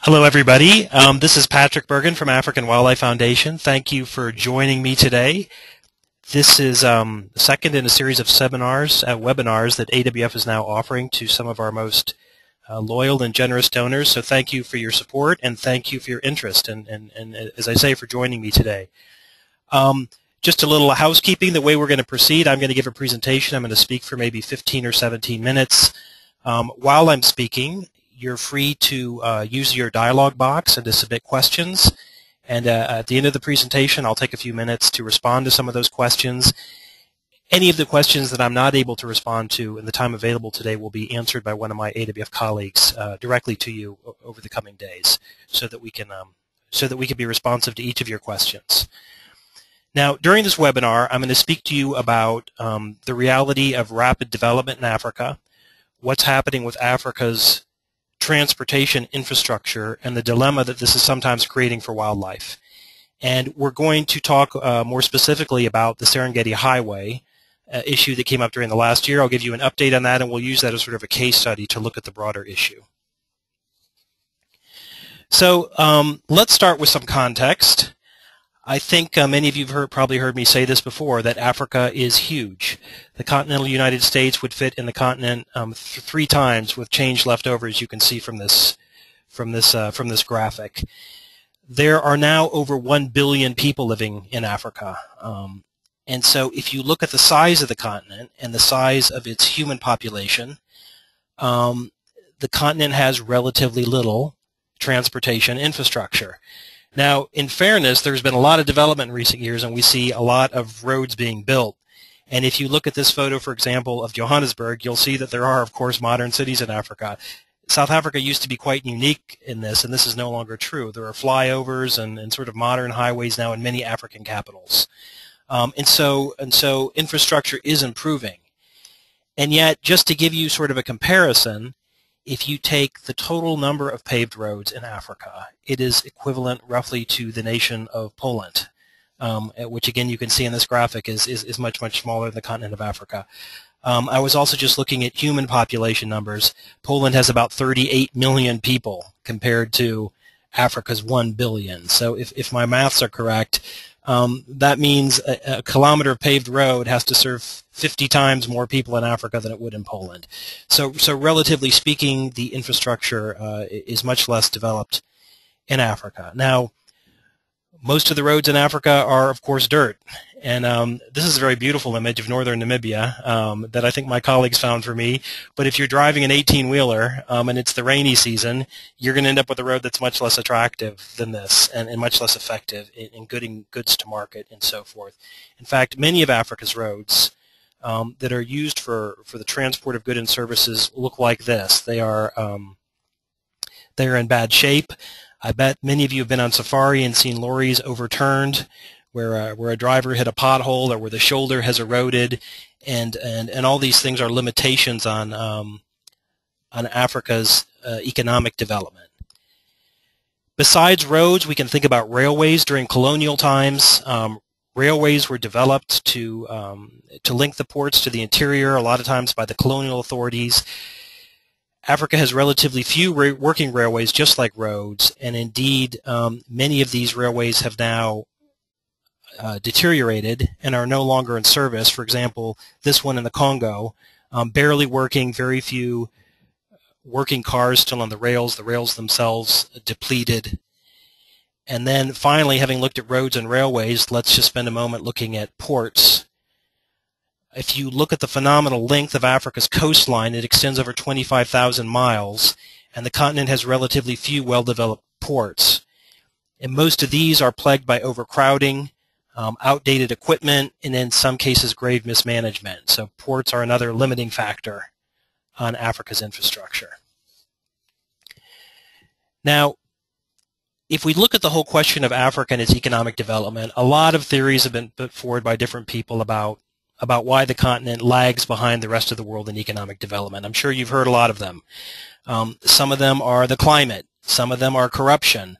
Hello, everybody. This is Patrick Bergin from African Wildlife Foundation. Thank you for joining me today. This is the second in a series of webinars that AWF is now offering to some of our most loyal and generous donors. So thank you for your support and thank you for your interest and as I say, for joining me today. Just a little housekeeping. The way we're going to proceed, I'm going to give a presentation. I'm going to speak for maybe 15 or 17 minutes. While I'm speaking, you're free to use your dialog box and to submit questions. And at the end of the presentation, I'll take a few minutes to respond to some of those questions. Any of the questions that I'm not able to respond to in the time available today will be answered by one of my AWF colleagues directly to you over the coming days, so that we can be responsive to each of your questions. Now, during this webinar, I'm going to speak to you about the reality of rapid development in Africa, what's happening with Africa's transportation infrastructure, and the dilemma that this is sometimes creating for wildlife. And we're going to talk more specifically about the Serengeti Highway issue that came up during the last year. I'll give you an update on that, and we'll use that as sort of a case study to look at the broader issue. So let's start with some context. I think many of you have probably heard me say this before, that Africa is huge. The continental United States would fit in the continent 3 times with change left over, as you can see from this graphic. There are now over 1 billion people living in Africa. And so if you look at the size of the continent and the size of its human population, the continent has relatively little transportation infrastructure. Now, in fairness, there's been a lot of development in recent years, and we see a lot of roads being built. And if you look at this photo, for example, of Johannesburg, you'll see that there are, of course, modern cities in Africa. South Africa used to be quite unique in this, and this is no longer true. There are flyovers and sort of modern highways now in many African capitals. And so infrastructure is improving. And yet, just to give you sort of a comparison, if you take the total number of paved roads in Africa, it is equivalent roughly to the nation of Poland, which again you can see in this graphic is much, much smaller than the continent of Africa. I was also just looking at human population numbers. Poland has about 38 million people compared to Africa's 1 billion. So if my maths are correct, that means a kilometer of paved road has to serve 50 times more people in Africa than it would in Poland. So relatively speaking, the infrastructure is much less developed in Africa. Now, most of the roads in Africa are, of course, dirt. And this is a very beautiful image of northern Namibia that I think my colleagues found for me. But if you're driving an 18-wheeler and it's the rainy season, you're going to end up with a road that's much less attractive than this and much less effective in getting goods to market and so forth. In fact, many of Africa's roads that are used for the transport of goods and services look like this. They are in bad shape. I bet many of you have been on safari and seen lorries overturned, where a driver hit a pothole or where the shoulder has eroded, and all these things are limitations on Africa's economic development. Besides roads, we can think about railways. During colonial times, railways were developed to link the ports to the interior, a lot of times by the colonial authorities. Africa has relatively few working railways, just like roads, and indeed many of these railways have now deteriorated and are no longer in service. For example, this one in the Congo, barely working, very few working cars still on the rails themselves depleted. And then finally, having looked at roads and railways, let's just spend a moment looking at ports. If you look at the phenomenal length of Africa's coastline, it extends over 25,000 miles, and the continent has relatively few well-developed ports. And most of these are plagued by overcrowding, outdated equipment, and in some cases grave mismanagement. So ports are another limiting factor on Africa's infrastructure. Now, if we look at the whole question of Africa and its economic development, a lot of theories have been put forward by different people about why the continent lags behind the rest of the world in economic development. I'm sure you've heard a lot of them. Some of them are the climate. Some of them are corruption.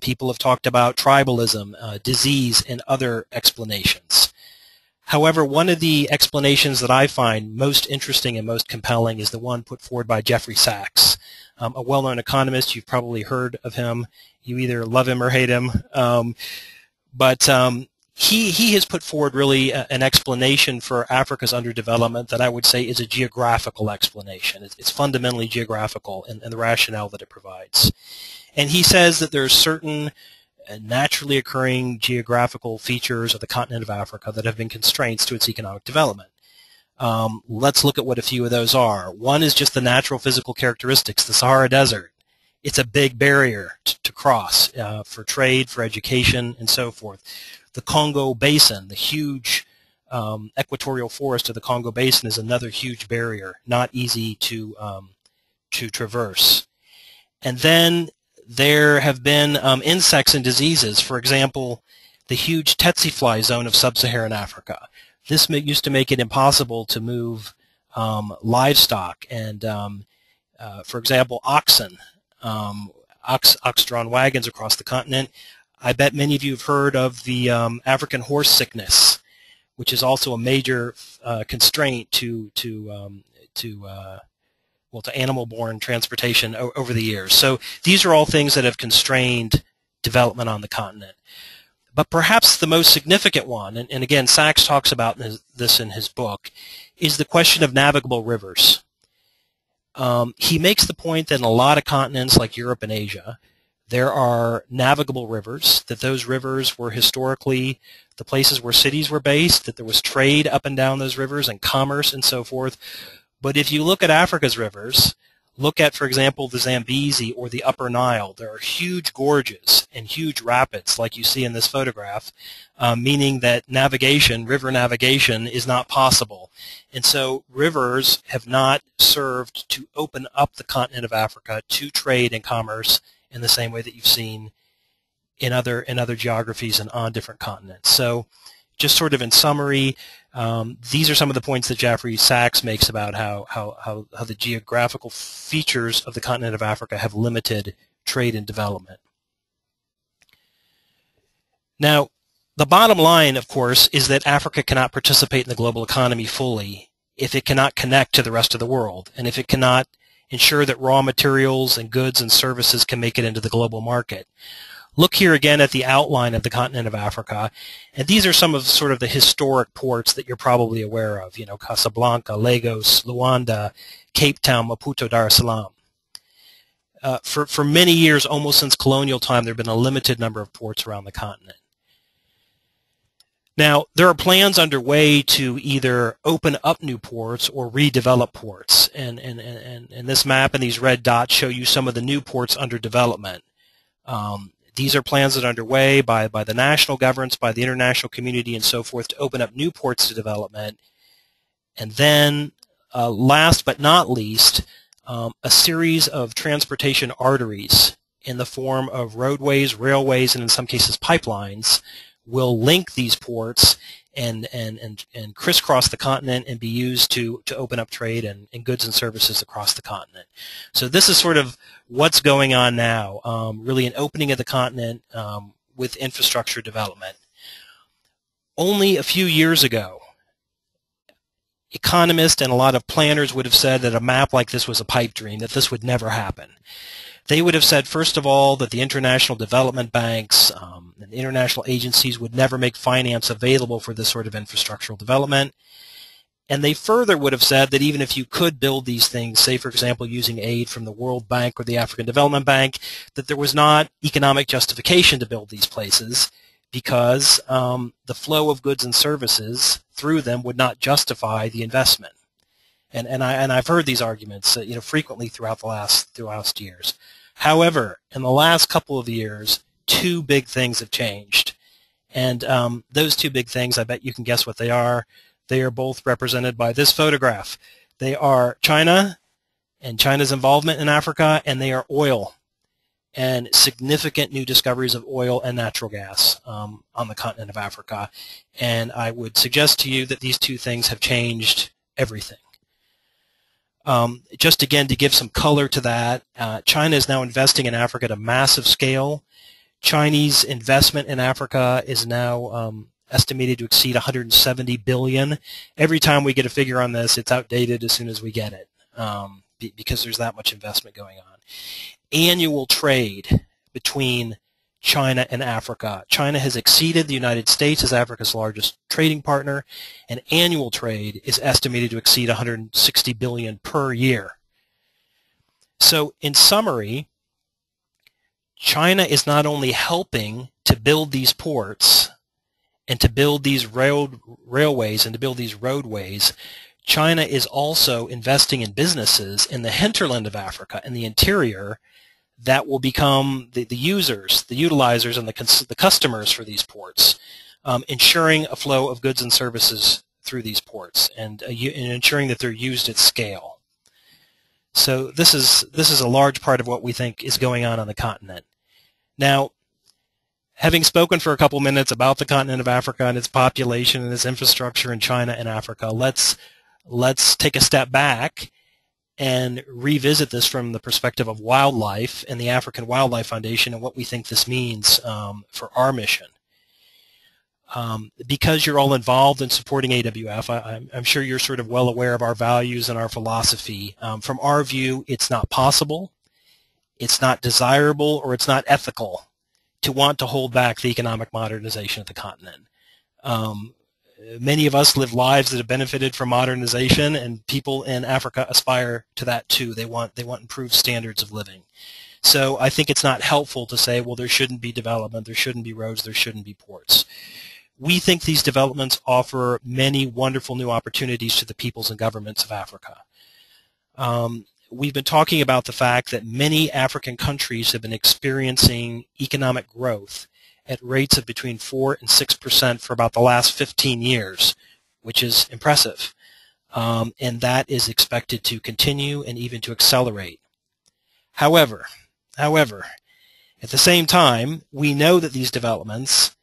People have talked about tribalism, disease, and other explanations. However, one of the explanations that I find most interesting and most compelling is the one put forward by Jeffrey Sachs. a well-known economist. You've probably heard of him. You either love him or hate him. But he has put forward really an explanation for Africa's underdevelopment that I would say is a geographical explanation. It's fundamentally geographical in the rationale that it provides. And he says that there are certain naturally occurring geographical features of the continent of Africa that have been constraints to its economic development. Let's look at what a few of those are. One is just the natural physical characteristics. The Sahara Desert. It's a big barrier to cross for trade, for education, and so forth. The Congo Basin, the huge equatorial forest of the Congo Basin, is another huge barrier, not easy to traverse. And then there have been insects and diseases. For example, the huge tsetse fly zone of sub-Saharan Africa. This used to make it impossible to move livestock and, for example, oxen, ox-drawn wagons across the continent. I bet many of you have heard of the African horse sickness, which is also a major constraint to animal-borne transportation over the years. So these are all things that have constrained development on the continent. But perhaps the most significant one, and again, Sachs talks about this in his book, is the question of navigable rivers. He makes the point that in a lot of continents like Europe and Asia, there are navigable rivers, that those rivers were historically the places where cities were based, that there was trade up and down those rivers and commerce and so forth. But if you look at Africa's rivers, look at, for example, the Zambezi or the Upper Nile, there are huge gorges and huge rapids like you see in this photograph, meaning that navigation, river navigation, is not possible. And so rivers have not served to open up the continent of Africa to trade and commerce in the same way that you've seen in other geographies and on different continents. So just sort of in summary, these are some of the points that Jeffrey Sachs makes about how the geographical features of the continent of Africa have limited trade and development. Now, the bottom line, of course, is that Africa cannot participate in the global economy fully if it cannot connect to the rest of the world, and if it cannot ensure that raw materials and goods and services can make it into the global market. Look here again at the outline of the continent of Africa, and these are some of sort of the historic ports that you're probably aware of, you know, Casablanca, Lagos, Luanda, Cape Town, Maputo, Dar es Salaam. For many years, almost since colonial time, there have been a limited number of ports around the continent. Now, there are plans underway to either open up new ports or redevelop ports, and this map and these red dots show you some of the new ports under development. These are plans that are underway by the national governments, by the international community, and so forth to open up new ports to development. And then, last but not least, a series of transportation arteries in the form of roadways, railways, and in some cases pipelines will link these ports and crisscross the continent and be used to open up trade and goods and services across the continent. So this is sort of what's going on now, really an opening of the continent with infrastructure development. Only a few years ago, economists and a lot of planners would have said that a map like this was a pipe dream, that this would never happen. They would have said, first of all, that the international development banks and international agencies would never make finance available for this sort of infrastructural development. And they further would have said that even if you could build these things, say, for example, using aid from the World Bank or the African Development Bank, that there was not economic justification to build these places because the flow of goods and services through them would not justify the investment. And I've heard these arguments frequently throughout the last years. However, in the last couple of years, two big things have changed. And those two big things, I bet you can guess what they are. They are both represented by this photograph. They are China and China's involvement in Africa, and they are oil and significant new discoveries of oil and natural gas on the continent of Africa. And I would suggest to you that these two things have changed everything. Just again to give some color to that, China is now investing in Africa at a massive scale. Chinese investment in Africa is now estimated to exceed $170 billion. Every time we get a figure on this, it's outdated as soon as we get it. because there's that much investment going on. Annual trade between China and Africa. China has exceeded the United States as Africa's largest trading partner, and annual trade is estimated to exceed 160 billion per year. So in summary, China is not only helping to build these ports and to build these railways and to build these roadways, China is also investing in businesses in the hinterland of Africa, in the interior, that will become the users, the utilizers, and the customers for these ports, ensuring a flow of goods and services through these ports and ensuring that they're used at scale. So this is a large part of what we think is going on the continent. Now, having spoken for a couple minutes about the continent of Africa and its population and its infrastructure in China and Africa, let's take a step back and revisit this from the perspective of wildlife and the African Wildlife Foundation and what we think this means for our mission. Because you're all involved in supporting AWF, I'm sure you're sort of well aware of our values and our philosophy. From our view, it's not possible, it's not desirable, or it's not ethical to want to hold back the economic modernization of the continent. Many of us live lives that have benefited from modernization, and people in Africa aspire to that too. They want improved standards of living. So I think it's not helpful to say, well, there shouldn't be development, there shouldn't be roads, there shouldn't be ports. We think these developments offer many wonderful new opportunities to the peoples and governments of Africa. We've been talking about the fact that many African countries have been experiencing economic growth at rates of between 4 and 6% for about the last 15 years, which is impressive. And that is expected to continue and even to accelerate. However, at the same time, we know that these developments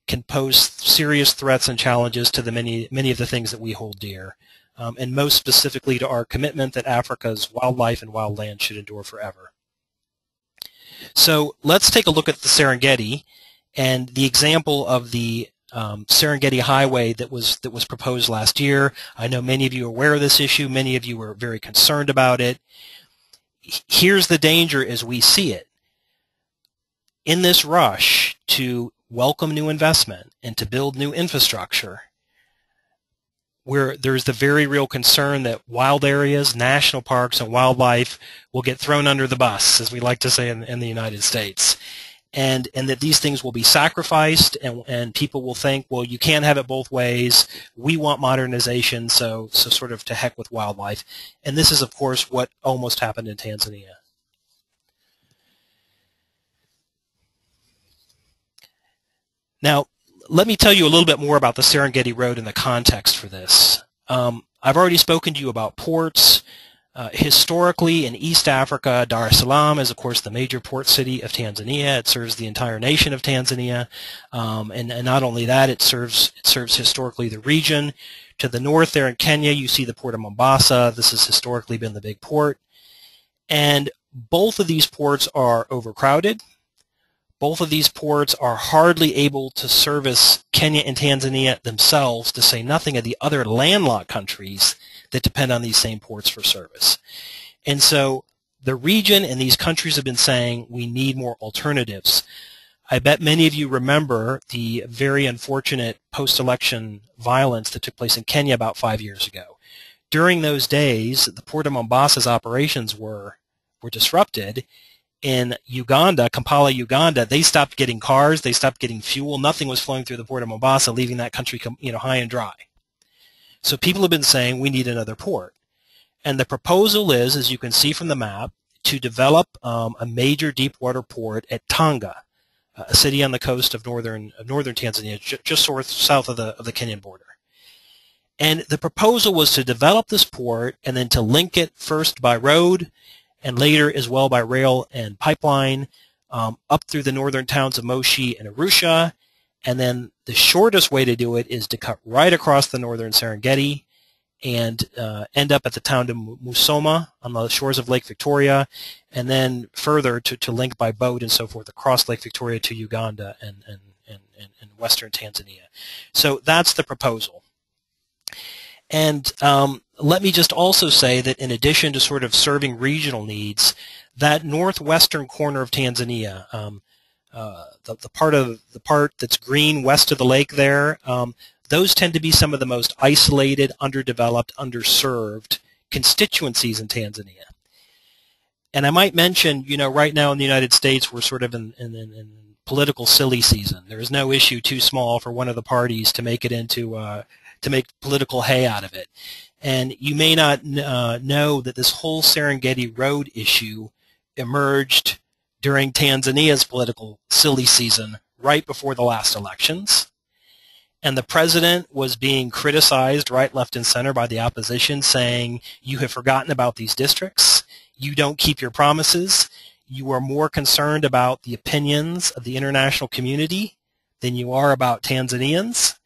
can pose serious threats and challenges to the many of the things that we hold dear, and most specifically to our commitment that Africa's wildlife and wildland should endure forever. So let's take a look at the Serengeti and the example of the Serengeti Highway that was proposed last year. I know many of you are aware of this issue. Many of you are very concerned about it. Here's the danger as we see it. In this rush to welcome new investment and to build new infrastructure, where there's the very real concern that wild areas, national parks, and wildlife will get thrown under the bus, as we like to say in the United States. And that these things will be sacrificed, and people will think, well, you can't have it both ways. We want modernization, so sort of to heck with wildlife. And this is, of course, what almost happened in Tanzania. Now, let me tell you a little bit more about the Serengeti Road and the context for this. I've already spoken to you about ports. Historically, in East Africa, Dar es Salaam is, of course, the major port city of Tanzania. It serves the entire nation of Tanzania. And not only that, it serves historically the region. To the north there in Kenya, you see the port of Mombasa. This has historically been the big port. And both of these ports are overcrowded. Both of these ports are hardly able to service Kenya and Tanzania themselves, to say nothing of the other landlocked countries that depend on these same ports for service. And so the region and these countries have been saying we need more alternatives. I bet many of you remember the very unfortunate post-election violence that took place in Kenya about 5 years ago. During those days, the port of Mombasa's operations were disrupted. In Uganda, Kampala, Uganda, they stopped getting cars, they stopped getting fuel, nothing was flowing through the port of Mombasa, leaving that country high and dry. So people have been saying we need another port. And the proposal is, as you can see from the map, to develop a major deep water port at Tanga, a city on the coast of northern Tanzania, just south of the Kenyan border. And the proposal was to develop this port and then to link it first by road and later as well by rail and pipeline up through the northern towns of Moshi and Arusha. And then the shortest way to do it is to cut right across the northern Serengeti and end up at the town of Musoma on the shores of Lake Victoria, and then further to link by boat and so forth across Lake Victoria to Uganda and western Tanzania. So that's the proposal. And let me just also say that in addition to sort of serving regional needs, that northwestern corner of Tanzania, the part that's green west of the lake there, those tend to be some of the most isolated, underdeveloped, underserved constituencies in Tanzania. And I might mention, you know, right now in the United States, we're sort of in political silly season. There is no issue too small for one of the parties to make it into, to make political hay out of it. And you may not know that this whole Serengeti Road issue emerged during Tanzania's political silly season right before the last elections. And the president was being criticized right, left, and center by the opposition, saying, you have forgotten about these districts. You don't keep your promises. You are more concerned about the opinions of the international community than you are about Tanzanians.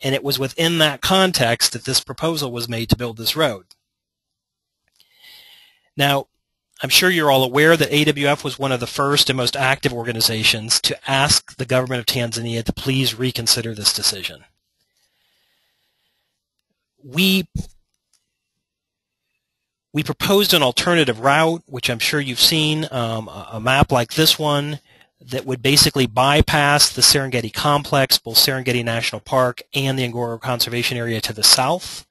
And it was within that context that this proposal was made to build this road. Now, I'm sure you're all aware that AWF was one of the first and most active organizations to ask the government of Tanzania to please reconsider this decision. We proposed an alternative route, which I'm sure you've seen, a map like this one that would basically bypass the Serengeti complex, both Serengeti National Park and the Ngorongoro Conservation Area to the south.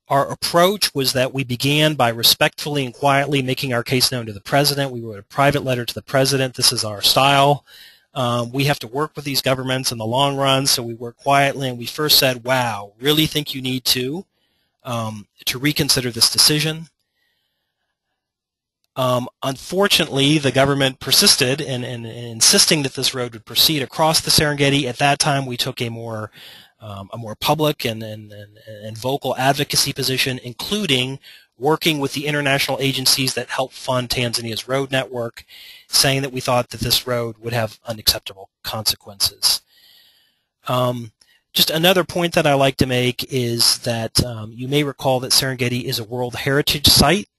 Our approach was that we began by respectfully and quietly making our case known to the president. We wrote a private letter to the president. This is our style. We have to work with these governments in the long run, so we work quietly, and we first said, wow, really think you need to reconsider this decision. Unfortunately, the government persisted in insisting that this road would proceed across the Serengeti. At that time, we took a more public and vocal advocacy position, including working with the international agencies that help fund Tanzania's road network, saying that we thought that this road would have unacceptable consequences. Just another point that I like to make is that you may recall that Serengeti is a World Heritage Site.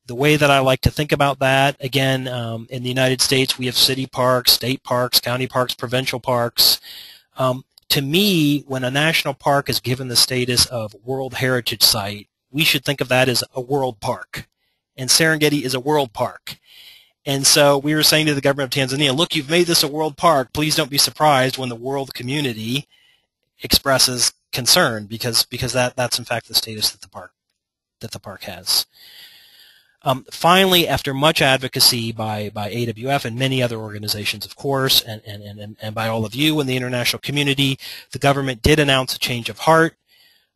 The way that I like to think about that, again, in the United States, we have city parks, state parks, county parks, provincial parks. To me, when a national park is given the status of World Heritage Site, we should think of that as a world park. And Serengeti is a world park. And so we were saying to the government of Tanzania, look, you've made this a world park. Please don't be surprised when the world community expresses concern, because that's in fact the status that the park has. Finally, after much advocacy by AWF and many other organizations, of course, and by all of you in the international community, the government did announce a change of heart.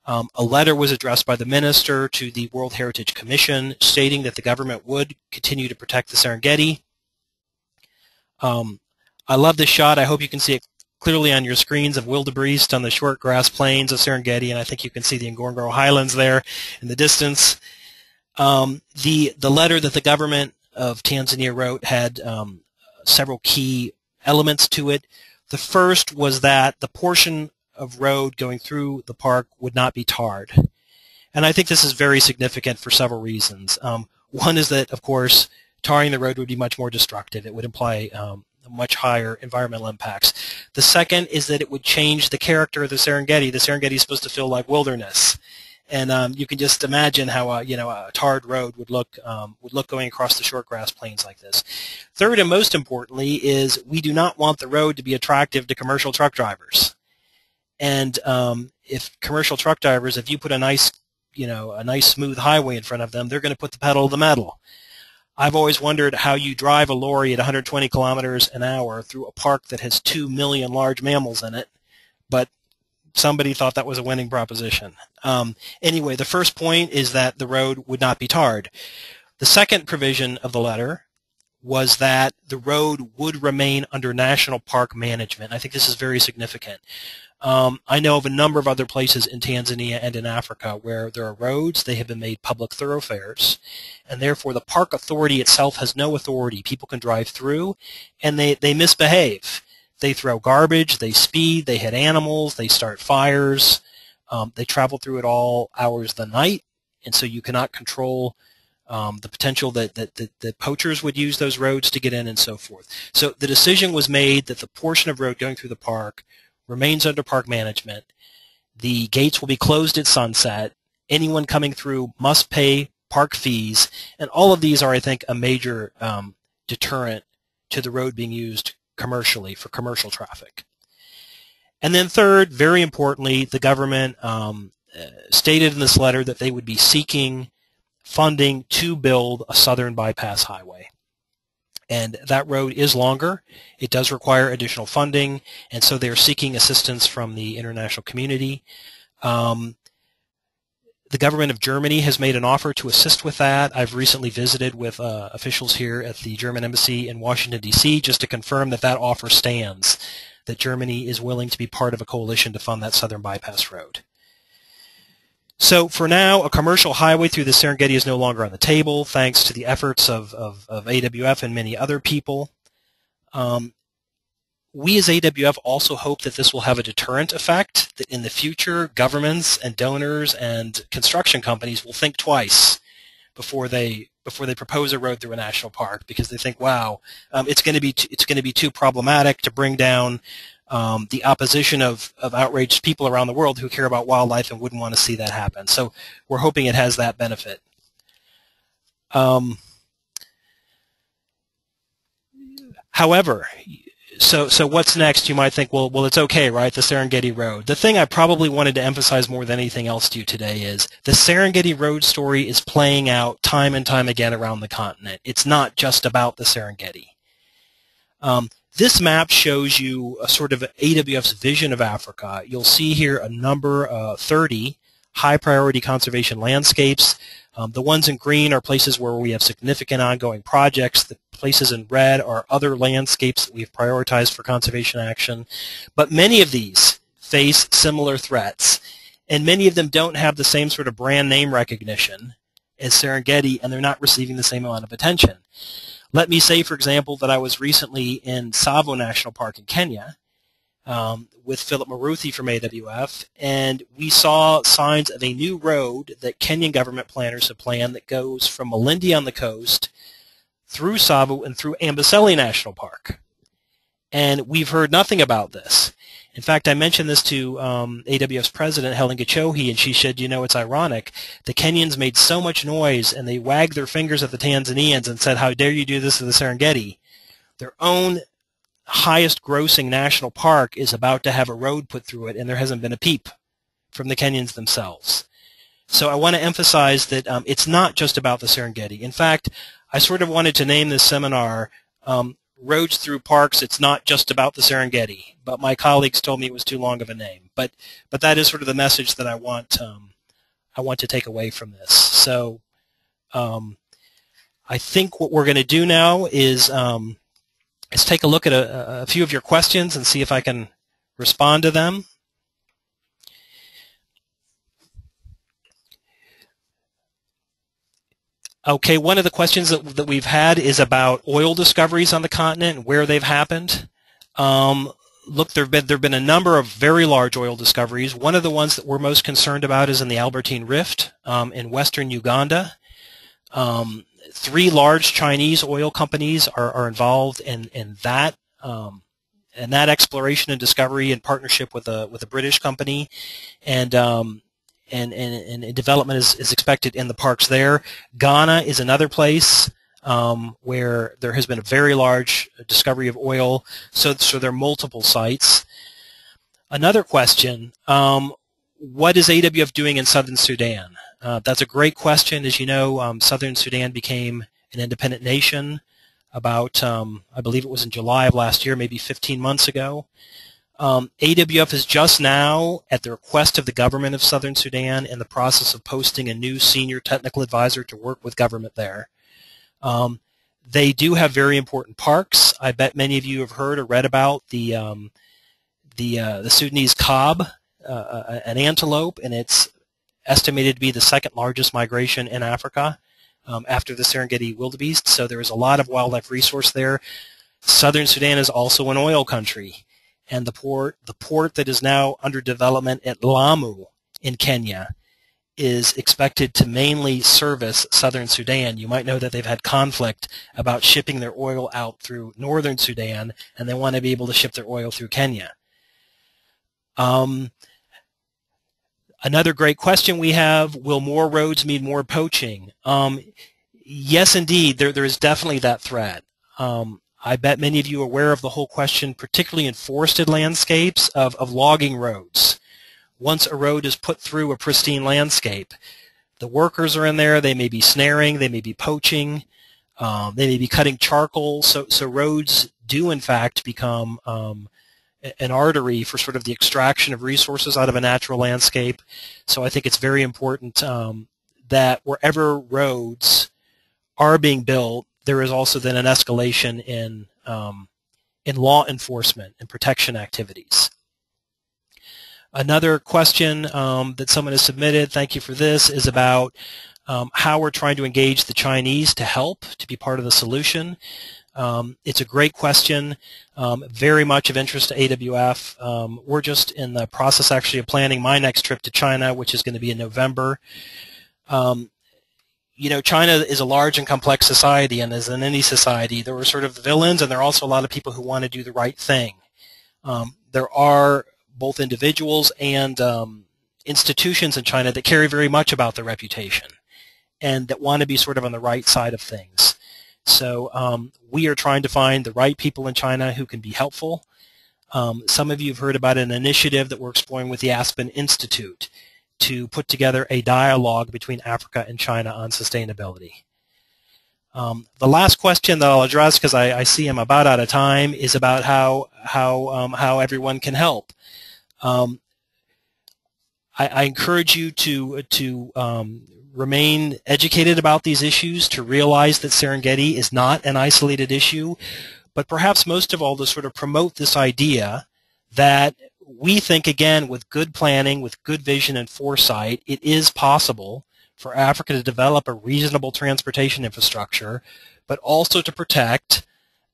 A letter was addressed by the minister to the World Heritage Commission stating that the government would continue to protect the Serengeti. I love this shot. I hope you can see it clearly on your screens of wildebeest on the short grass plains of Serengeti, and I think you can see the Ngorongoro Highlands there in the distance. The letter that the government of Tanzania wrote had several key elements to it. The first was that the portion of road going through the park would not be tarred. And I think this is very significant for several reasons. One is that, of course, tarring the road would be much more destructive. It would imply much higher environmental impacts. The second is that it would change the character of the Serengeti. The Serengeti is supposed to feel like wilderness. And you can just imagine how a tarred road would look going across the short grass plains like this. Third, and most importantly, is we do not want the road to be attractive to commercial truck drivers. And if commercial truck drivers, if you put a nice smooth highway in front of them, they're going to put the pedal to the metal. I've always wondered how you drive a lorry at 120 kilometers an hour through a park that has 2 million large mammals in it, but somebody thought that was a winning proposition. Anyway, the first point is that the road would not be tarred. The second provision of the letter was that the road would remain under national park management. I think this is very significant. I know of a number of other places in Tanzania and in Africa where there are roads, they have been made public thoroughfares, and therefore the park authority itself has no authority. People can drive through, and they misbehave. They throw garbage, they speed, they hit animals, they start fires, they travel through at all hours of the night, and so you cannot control the potential that poachers would use those roads to get in and so forth. So the decision was made that the portion of road going through the park remains under park management. The gates will be closed at sunset, anyone coming through must pay park fees, and all of these are, I think, a major deterrent to the road being used commercially for commercial traffic. And then third, very importantly, the government stated in this letter that they would be seeking funding to build a southern bypass highway. And that road is longer. It does require additional funding, and so they're seeking assistance from the international community. The government of Germany has made an offer to assist with that. I've recently visited with officials here at the German embassy in Washington, D.C. just to confirm that that offer stands, that Germany is willing to be part of a coalition to fund that southern bypass road. So for now, a commercial highway through the Serengeti is no longer on the table, thanks to the efforts of AWF and many other people. We as AWF also hope that this will have a deterrent effect, that in the future governments and donors and construction companies will think twice before they propose a road through a national park, because they think, wow, it's going to be too problematic to bring down the opposition of outraged people around the world who care about wildlife and wouldn't want to see that happen. So we're hoping it has that benefit. However, so what's next? You might think, well, it's okay, right? The Serengeti Road. The thing I probably wanted to emphasize more than anything else to you today is the Serengeti Road story is playing out time and time again around the continent. It's not just about the Serengeti. This map shows you a sort of AWF's vision of Africa. You'll see here a number, 30 high-priority conservation landscapes. The ones in green are places where we have significant ongoing projects. The places in red are other landscapes that we've prioritized for conservation action. But many of these face similar threats, and many of them don't have the same sort of brand name recognition as Serengeti, and they're not receiving the same amount of attention. Let me say, for example, that I was recently in Tsavo National Park in Kenya with Philip Maruthi from AWF, and we saw signs of a new road that Kenyan government planners have planned that goes from Malindi on the coast through Tsavo and through Amboseli National Park. And we've heard nothing about this. In fact, I mentioned this to AWF's president, Helen Gichohi, and she said, you know, it's ironic. The Kenyans made so much noise, and they wagged their fingers at the Tanzanians and said, how dare you do this to the Serengeti? Their own highest grossing national park is about to have a road put through it, and there hasn't been a peep from the Kenyans themselves. So I want to emphasize that it's not just about the Serengeti. In fact, I sort of wanted to name this seminar Roads Through Parks. It's not just about the Serengeti, but my colleagues told me it was too long of a name. But that is sort of the message that I want to take away from this. So I think what we're going to do now is take a look at a few of your questions and see if I can respond to them. Okay, one of the questions that we've had is about oil discoveries on the continent and where they've happened. Look, there have been a number of very large oil discoveries. One of the ones that we're most concerned about is in the Albertine Rift in western Uganda. 3 large Chinese oil companies are involved in that exploration and discovery in partnership with a British company, and development is expected in the parks there. Ghana is another place where there has been a very large discovery of oil, so there are multiple sites. Another question, what is AWF doing in southern Sudan? That's a great question. As you know, southern Sudan became an independent nation about, I believe it was in July of last year, maybe 15 months ago. AWF is just now, at the request of the government of southern Sudan, in the process of posting a new senior technical advisor to work with government there. They do have very important parks. I bet many of you have heard or read about the Sudanese cob, an antelope, and it's estimated to be the second largest migration in Africa after the Serengeti wildebeest. So there is a lot of wildlife resource there. Southern Sudan is also an oil country. And the port that is now under development at Lamu in Kenya is expected to mainly service southern Sudan. You might know that they've had conflict about shipping their oil out through northern Sudan, and they want to be able to ship their oil through Kenya. Another great question we have, will more roads mean more poaching? Yes, indeed, there is definitely that threat. I bet many of you are aware of the whole question, particularly in forested landscapes, of logging roads. Once a road is put through a pristine landscape, the workers are in there, they may be snaring, they may be poaching, they may be cutting charcoal, so roads do in fact become an artery for sort of the extraction of resources out of a natural landscape. So I think it's very important that wherever roads are being built, there is also then an escalation in law enforcement and protection activities. Another question that someone has submitted, thank you for this, is about how we're trying to engage the Chinese to help, to be part of the solution. It's a great question, very much of interest to AWF. We're just in the process actually of planning my next trip to China, which is going to be in November. You know, China is a large and complex society, and as in any society, there are sort of the villains, and there are also a lot of people who want to do the right thing. There are both individuals and institutions in China that care very much about their reputation and that want to be sort of on the right side of things. So we are trying to find the right people in China who can be helpful. Some of you have heard about an initiative that we're exploring with the Aspen Institute to put together a dialogue between Africa and China on sustainability. The last question that I'll address, because I see I'm about out of time, is about how everyone can help. I encourage you to remain educated about these issues, to realize that Serengeti is not an isolated issue, but perhaps most of all to sort of promote this idea that we think, again, with good planning, with good vision and foresight, it is possible for Africa to develop a reasonable transportation infrastructure, but also to protect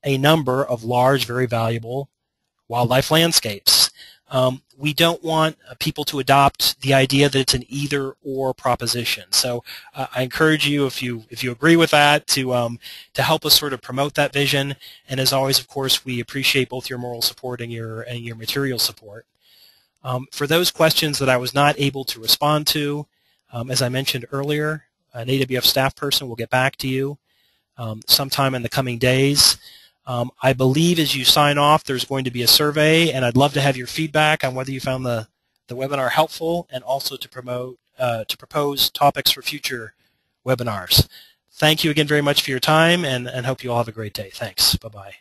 a number of large, very valuable wildlife landscapes. We don't want people to adopt the idea that it's an either-or proposition. So I encourage you, if you agree with that, to help us sort of promote that vision. And as always, of course, we appreciate both your moral support and your material support. For those questions that I was not able to respond to, as I mentioned earlier, an AWF staff person will get back to you sometime in the coming days. I believe as you sign off, there's going to be a survey, and I'd love to have your feedback on whether you found the webinar helpful, and also to propose topics for future webinars. Thank you again very much for your time, and hope you all have a great day. Thanks. Bye-bye.